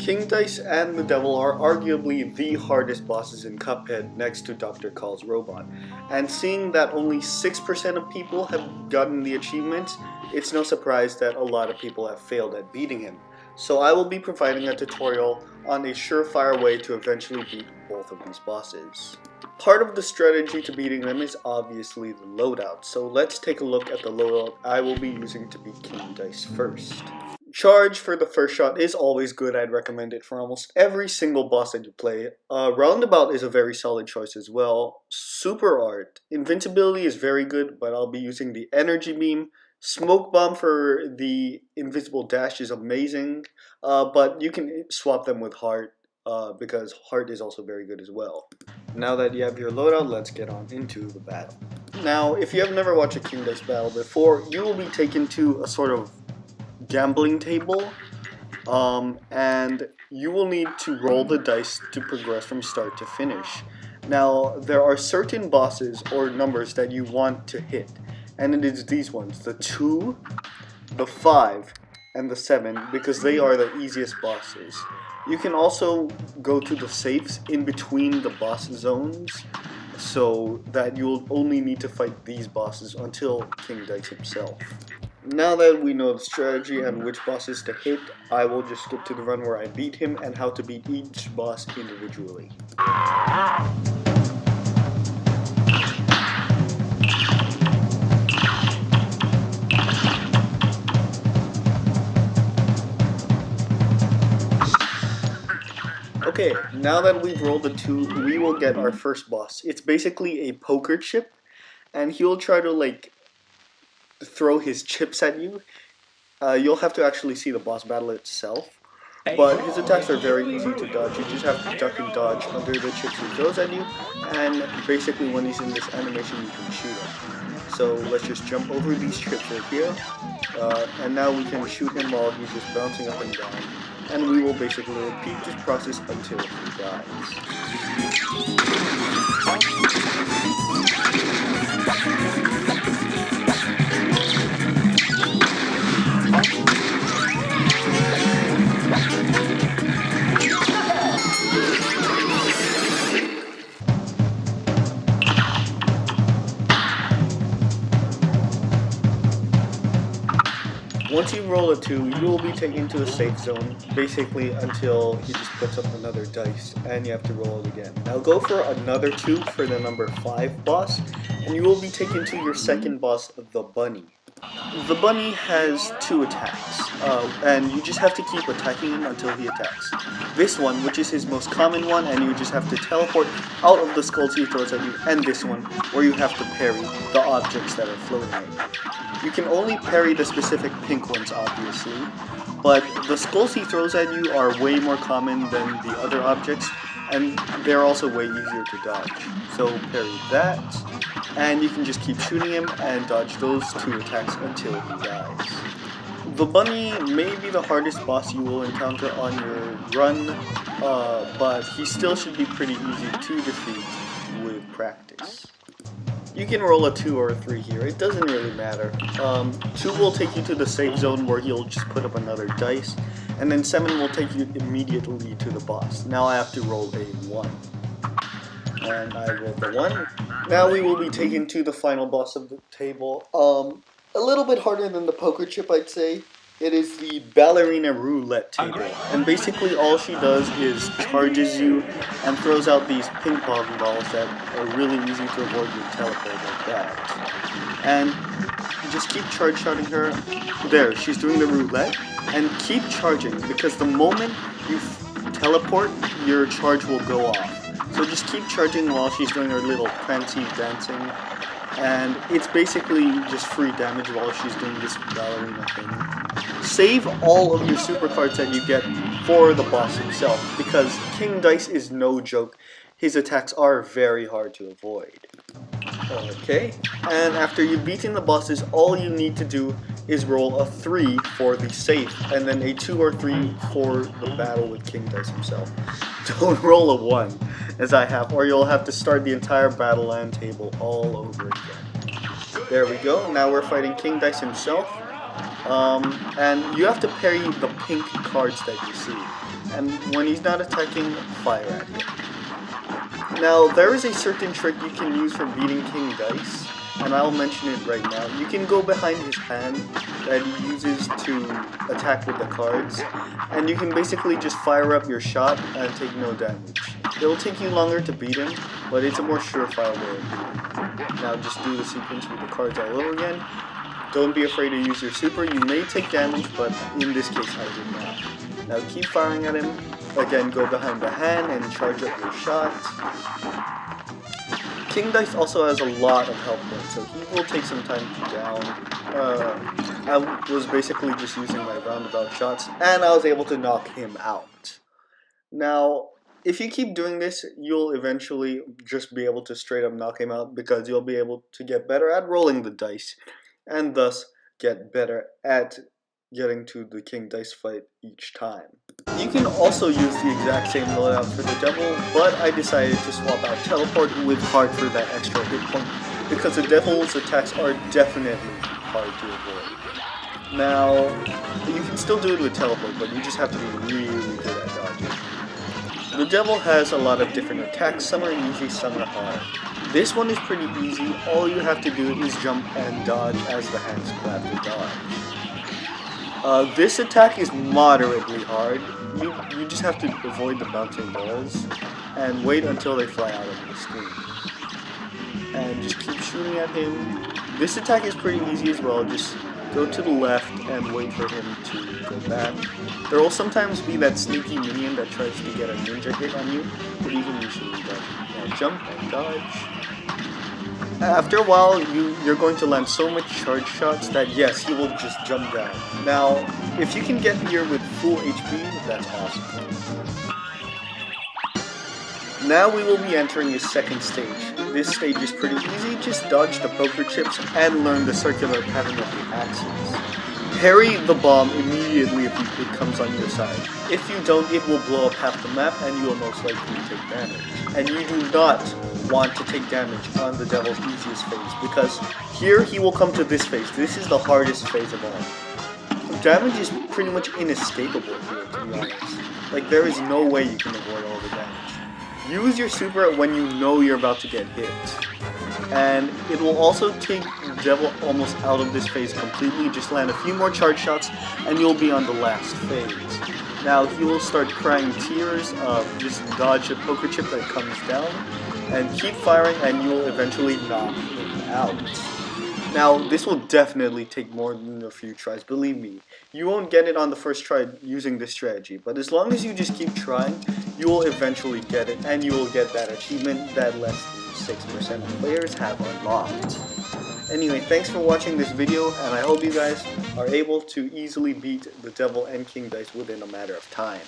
King Dice and the Devil are arguably the hardest bosses in Cuphead next to Dr. Call's robot, and seeing that only 6% of people have gotten the achievements, it's no surprise that a lot of people have failed at beating him. So I will be providing a tutorial on a surefire way to eventually beat both of these bosses. Part of the strategy to beating them is obviously the loadout, so let's take a look at the loadout I will be using to beat King Dice first. Charge for the first shot is always good. I'd recommend it for almost every single boss that you play. Roundabout is a very solid choice as well. Super Art. Invincibility is very good, but I'll be using the Energy Beam. Smoke Bomb for the invisible dash is amazing, but you can swap them with Heart, because Heart is also very good as well. Now that you have your loadout, let's get on into the battle. Now, if you have never watched a King Dice battle before, you will be taken to a sort of gambling table, and you will need to roll the dice to progress from start to finish. Now, there are certain bosses or numbers that you want to hit, and it is these ones, the 2, the 5, and the 7, because they are the easiest bosses. You can also go to the safes in between the boss zones, so that you'll only need to fight these bosses until King Dice himself. Now that we know the strategy and which bosses to hit, I will just skip to the run where I beat him and how to beat each boss individually. Okay, now that we've rolled the 2, we will get our first boss. It's basically a poker chip, and he'll try to throw his chips at you. You'll have to actually see the boss battle itself, but his attacks are very easy to dodge. You just have to duck and dodge under the chips he throws at you, and basically when he's in this animation you can shoot him. So let's just jump over these chips right here, and now we can shoot him while he's just bouncing up and down, and we will basically repeat this process until he dies. Once you roll a 2, you will be taken to a safe zone, basically until he just puts up another dice, and you have to roll it again. Now go for another 2 for the number 5 boss, and you will be taken to your second boss, the Bunny. The Bunny has 2 attacks, and you just have to keep attacking him until he attacks. This one, which is his most common one, and you just have to teleport out of the skulls he throws at you, and this one, where you have to parry the objects that are floating at you. You can only parry the specific pink ones, obviously, but the skulls he throws at you are way more common than the other objects, and they're also way easier to dodge. So parry that, and you can just keep shooting him and dodge those 2 attacks until he dies. The Bunny may be the hardest boss you will encounter on your run, but he still should be pretty easy to defeat with practice. You can roll a 2 or a 3 here, it doesn't really matter. 2 will take you to the safe zone where he'll just put up another dice, and then 7 will take you immediately to the boss. Now I have to roll a 1. And I rolled the 1. Now we will be taken to the final boss of the table. A little bit harder than the poker chip, I'd say. It is the ballerina roulette table, and basically all she does is charges you and throws out these ping pong balls that are really easy to avoid with teleport like that. And just keep charge shotting her. There, she's doing the roulette, and keep charging, because the moment you teleport, your charge will go off. So just keep charging while she's doing her little prancy dancing, and it's basically just free damage while she's doing this ballerina thing. Save all of your super cards that you get for the boss himself, because King Dice is no joke. His attacks are very hard to avoid. Okay, and after you've beaten the bosses, all you need to do is roll a 3 for the safe, and then a 2 or 3 for the battle with King Dice himself. Don't roll a 1, as I have, or you'll have to start the entire battle land table all over again. There we go, now we're fighting King Dice himself. And you have to parry the pink cards that you see. and when he's not attacking, fire at him. Now, there is a certain trick you can use for beating King Dice, and I'll mention it right now. You can go behind his hand that he uses to attack with the cards, and you can basically just fire up your shot and take no damage. It'll take you longer to beat him, but it's a more surefire way of doing it. Now just do the sequence with the cards all over again. Don't be afraid to use your super. You may take damage, but in this case I did not. Now keep firing at him. Again, go behind the hand and charge up your shot. King Dice also has a lot of health points, so he will take some time to down. I was basically just using my roundabout shots, and I was able to knock him out. Now, if you keep doing this, you'll eventually just be able to straight up knock him out, because you'll be able to get better at rolling the dice, and thus get better at getting to the King Dice fight each time. You can also use the exact same loadout for the Devil, but I decided to swap out Teleport with Heart for that extra hit point, because the Devil's attacks are definitely hard to avoid. Now, you can still do it with Teleport, but you just have to be really good at dodging. The Devil has a lot of different attacks. Some are easy, some are hard. This one is pretty easy. All you have to do is jump and dodge as the hands clap to dodge. This attack is moderately hard. You just have to avoid the bouncing balls and wait until they fly out of the screen. And just keep shooting at him. This attack is pretty easy as well. Just go to the left and wait for him to go back. There will sometimes be that sneaky minion that tries to get a ninja hit on you, but you can usually dodge. Now jump and dodge. After a while, you're going to land so much charge shots that yes, he will just jump down. Now, if you can get here with full HP, that's awesome. Now we will be entering the second stage. This stage is pretty easy. Just dodge the poker chips and learn the circular pattern of the axes. Parry the bomb immediately if it comes on your side. If you don't, it will blow up half the map and you will most likely take damage. And you do not want to take damage on the Devil's easiest phase, because here he will come to this phase. This is the hardest phase of all. Damage is pretty much inescapable here, to be honest. Like, there is no way you can avoid all the damage. Use your super when you know you're about to get hit. And it will also take the Devil almost out of this phase completely. Just land a few more charge shots and you'll be on the last phase. Now he will start crying tears. Just dodge a poker chip that comes down and keep firing and you will eventually knock him out. Now this will definitely take more than a few tries, believe me. You won't get it on the first try using this strategy, but as long as you just keep trying, you will eventually get it and you will get that achievement that less than 6% of players have unlocked. Anyway, thanks for watching this video, and I hope you guys are able to easily beat the Devil and King Dice within a matter of time.